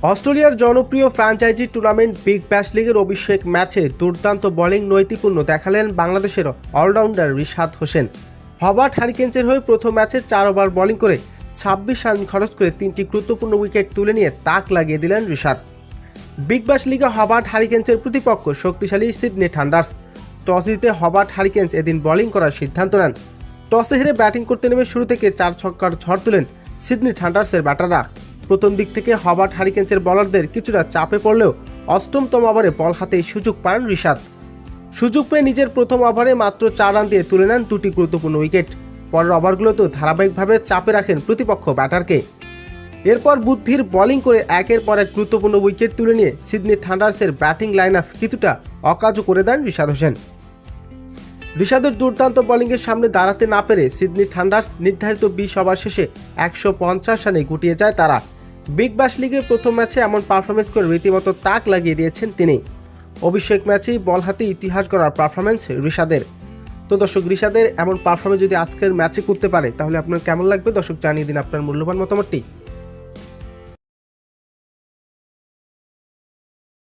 অস্ট্রেলিয়ার জনপ্রিয় franchise tournament Big Bash লিগের অভিষেক ম্যাচে দুর্দান্ত বোলিং নৈপুণ্য দেখালেন বাংলাদেশের অলরাউন্ডার রিশাদ হোসেন। হবার্ট হারিকেন্সের হয়ে প্রথম ম্যাচে 4 ওভার বোলিং করে 26 রান খরচ করে 3টি গুরুত্বপূর্ণ উইকেট তুলে নিয়ে তাক লাগিয়ে দিলেন রিশাদ। বিগ ব্যাশ লিগে হবার্ট হারিকেন্সের প্রতিপক্ষ শক্তিশালী সিডনি থান্ডার্স। টস জিতে হবার্ট হারিকেন্স এদিন বোলিং করার সিদ্ধান্ত নেন। টসে হেরে ব্যাটিং করতে নেমে শুরু থেকে 4 ছক্কার ঝড় তুলেন সিডনি থান্ডার্সের ব্যাটাররা। প্রথম দিক থেকে হবার্ট হারিকেন্সের বোলারদের কিছুটা চাপে পড়লেও অষ্টমতম ওভারে বল হাতেই সুযোগ পান রিশাদ। সুযোগ পেয়ে নিজের প্রথম ওভারে মাত্র 4 রান দিয়ে তুলে নেন 2টি গুরুত্বপূর্ণ উইকেট। পরের ওভারগুলোতেও ধারাবাহিকভাবে চাপে রাখেন প্রতিপক্ষ ব্যাটারকে। এরপর বুদ্ধির বোলিং করে একের পর এক গুরুত্বপূর্ণ উইকেট তুলে নিয়ে সিডনি থান্ডার্সের ব্যাটিং লাইন আপ কিছুটা অকাজও করে দেন রিশাদ হোসেন। রিশাদের দুর্দান্ত বোলিংয়ের সামনে দাঁড়াতে না পেরে সিডনি থান্ডার্স নির্ধারিত 20 ওভার শেষে 150 রানে গুটিয়ে যায় তারা। বিগ ব্যাশ লিগের প্রথম ম্যাচে এমন পারফরমেন্স করে রীতিমতো তাক লাগিয়ে দিয়েছেন তিনি। অভিষেক ম্যাচেই বল হাতে ইতিহাস গড়ার পারফরমেন্স রিশাদের। তো দর্শক, রিশাদের এমন পারফরমেন্স যদি আজকের ম্যাচে করতে পারে তাহলে আপনার কেমন লাগবে? দর্শক জানিয়ে দিন আপনার মূল্যবান মতামতটি।